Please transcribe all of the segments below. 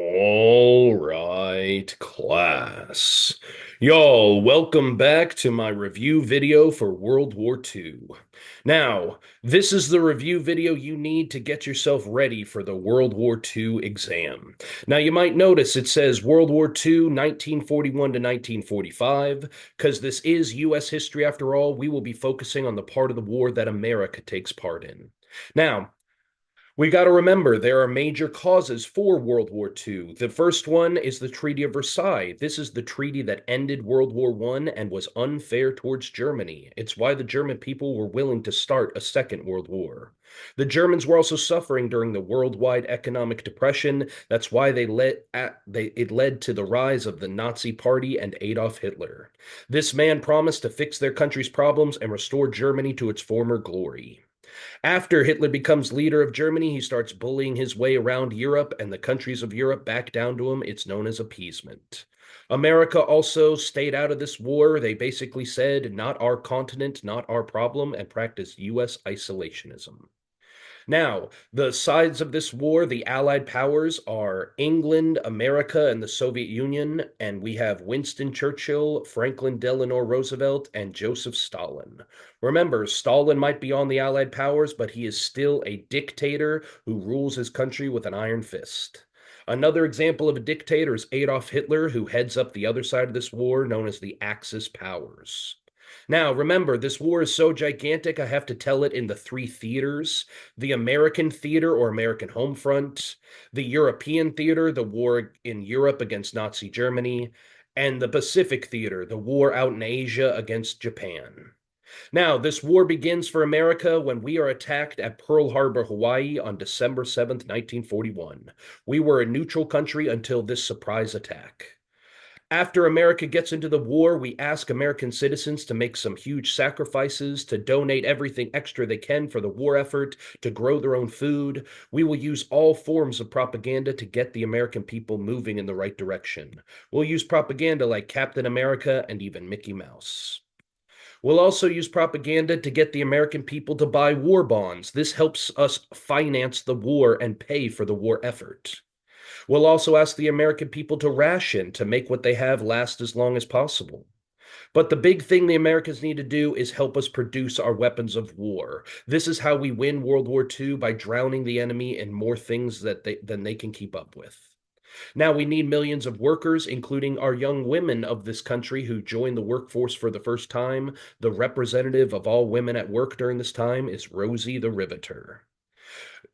All right, class. Y'all, welcome back to my review video for World War II. Now, this is the review video you need to get yourself ready for the World War II exam. Now, you might notice it says World War II, 1941 to 1945, because this is U.S. history after all. We will be focusing on the part of the war that America takes part in. Now, we got to remember there are major causes for World War II. The first one is the Treaty of Versailles. This is the treaty that ended World War I and was unfair towards Germany. It's why the German people were willing to start a second World War. The Germans were also suffering during the worldwide economic depression. That's why it led to the rise of the Nazi Party and Adolf Hitler. This man promised to fix their country's problems and restore Germany to its former glory. After Hitler becomes leader of Germany, he starts bullying his way around Europe, and the countries of Europe back down to him. It's known as appeasement. America also stayed out of this war. They basically said, not our continent, not our problem, and practiced U.S. isolationism. Now, the sides of this war, the Allied powers are England, America, and the Soviet Union, and we have Winston Churchill, Franklin Delano Roosevelt, and Joseph Stalin. Remember, Stalin might be on the Allied powers, but he is still a dictator who rules his country with an iron fist. Another example of a dictator is Adolf Hitler, who heads up the other side of this war, known as the Axis powers. Now, remember, this war is so gigantic, I have to tell it in the three theaters: the American theater or American home front, the European theater, the war in Europe against Nazi Germany, and the Pacific theater, the war out in Asia against Japan. Now, this war begins for America when we are attacked at Pearl Harbor, Hawaii on December 7th, 1941. We were a neutral country until this surprise attack. After America gets into the war, we ask American citizens to make some huge sacrifices, to donate everything extra they can for the war effort, to grow their own food. We will use all forms of propaganda to get the American people moving in the right direction. We'll use propaganda like Captain America and even Mickey Mouse. We'll also use propaganda to get the American people to buy war bonds. This helps us finance the war and pay for the war effort. We'll also ask the American people to ration to make what they have last as long as possible. But the big thing the Americans need to do is help us produce our weapons of war. This is how we win World War II, by drowning the enemy in more things than they can keep up with. Now we need millions of workers, including our young women of this country who join the workforce for the first time. The representative of all women at work during this time is Rosie the Riveter.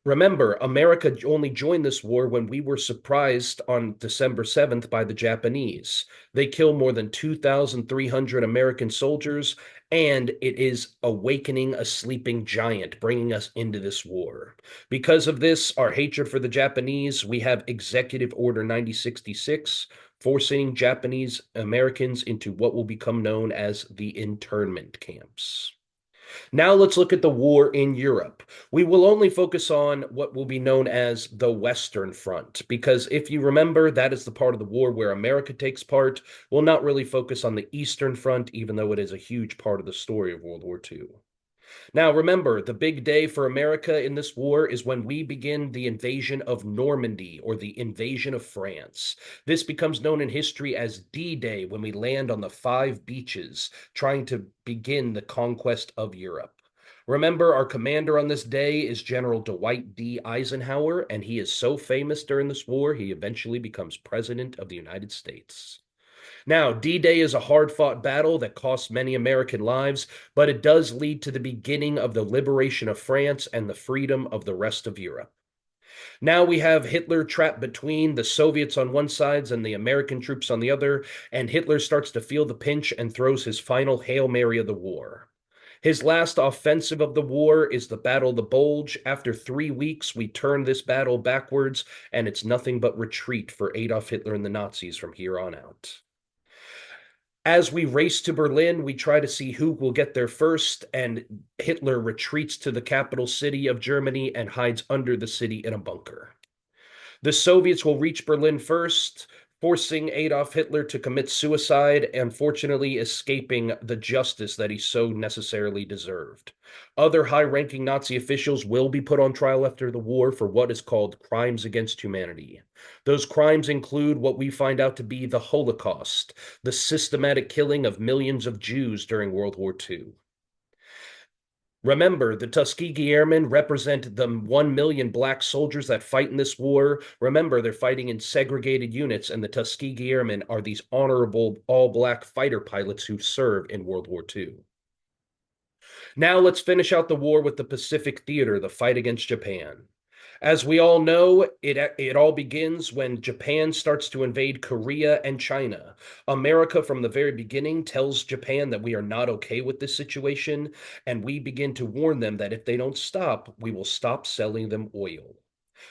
Remember, America only joined this war when we were surprised on December 7th by the Japanese. They kill more than 2,300 American soldiers, and it is awakening a sleeping giant, bringing us into this war. Because of this, our hatred for the Japanese, we have Executive Order 9066, forcing Japanese Americans into what will become known as the internment camps. Now let's look at the war in Europe. We will only focus on what will be known as the Western Front, because if you remember, that is the part of the war where America takes part. We'll not really focus on the Eastern Front, even though it is a huge part of the story of World War II. Now, remember, the big day for America in this war is when we begin the invasion of Normandy, or the invasion of France. This becomes known in history as D-Day, when we land on the 5 beaches, trying to begin the conquest of Europe. Remember, our commander on this day is General Dwight D. Eisenhower, and he is so famous during this war, he eventually becomes President of the United States. Now, D-Day is a hard-fought battle that cost many American lives, but it does lead to the beginning of the liberation of France and the freedom of the rest of Europe. Now we have Hitler trapped between the Soviets on one side and the American troops on the other, and Hitler starts to feel the pinch and throws his final Hail Mary of the war. His last offensive of the war is the Battle of the Bulge. After 3 weeks, we turn this battle backwards, and it's nothing but retreat for Adolf Hitler and the Nazis from here on out. As we race to Berlin, we try to see who will get there first, and Hitler retreats to the capital city of Germany and hides under the city in a bunker. The Soviets will reach Berlin first. forcing Adolf Hitler to commit suicide, unfortunately escaping the justice that he so necessarily deserved. Other high-ranking Nazi officials will be put on trial after the war for what is called crimes against humanity. Those crimes include what we find out to be the Holocaust, the systematic killing of millions of Jews during World War II. Remember, the Tuskegee Airmen represent the 1 million black soldiers that fight in this war. Remember, they're fighting in segregated units, and the Tuskegee Airmen are these honorable all black fighter pilots who served in World War II. Now let's finish out the war with the Pacific Theater, the fight against Japan. As we all know, it all begins when Japan starts to invade Korea and China. America, from the very beginning, tells Japan that we are not okay with this situation, and we begin to warn them that if they don't stop, we will stop selling them oil.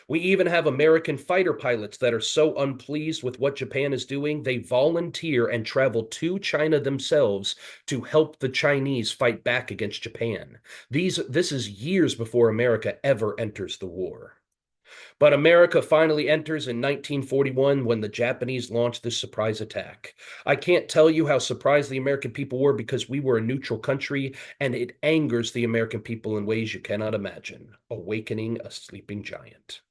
We even have American fighter pilots that are so unpleased with what Japan is doing, they volunteer and travel to China themselves to help the Chinese fight back against Japan. This is years before America ever enters the war. But America finally enters in 1941 when the Japanese launched this surprise attack. I can't tell you how surprised the American people were because we were a neutral country, and it angers the American people in ways you cannot imagine, awakening a sleeping giant.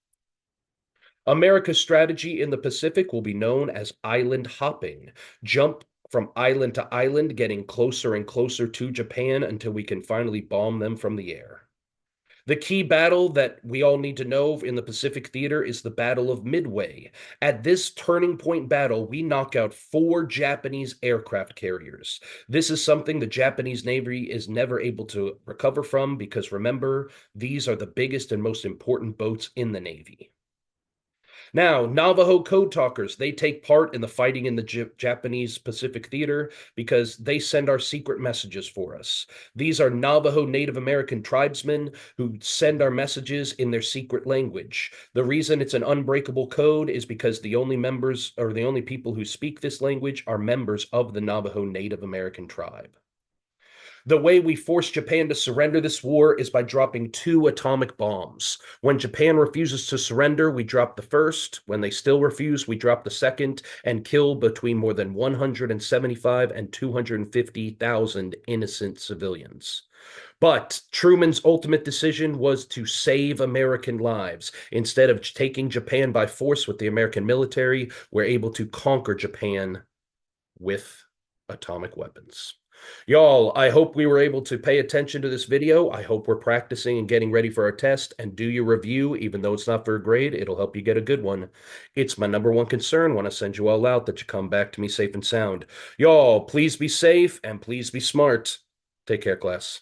America's strategy in the Pacific will be known as island hopping. Jump from island to island, getting closer and closer to Japan until we can finally bomb them from the air. The key battle that we all need to know in the Pacific Theater is the Battle of Midway. At this turning point battle, we knock out 4 Japanese aircraft carriers. This is something the Japanese Navy is never able to recover from because remember, these are the biggest and most important boats in the Navy. Now, Navajo code talkers, they take part in the fighting in the Japanese Pacific Theater because they send our secret messages for us. These are Navajo Native American tribesmen who send our messages in their secret language. The reason it's an unbreakable code is because the only members or the only people who speak this language are members of the Navajo Native American tribe. The way we force Japan to surrender this war is by dropping 2 atomic bombs. When Japan refuses to surrender, we drop the first. When they still refuse, we drop the second and kill between more than 175 and 250,000 innocent civilians. But Truman's ultimate decision was to save American lives. Instead of taking Japan by force with the American military, we're able to conquer Japan with atomic weapons. Y'all, I hope we were able to pay attention to this video. I hope we're practicing and getting ready for our test. And do your review, even though it's not for a grade, it'll help you get a good one. It's my #1 concern when I send you all out that you come back to me safe and sound. Y'all, please be safe and please be smart. Take care, class.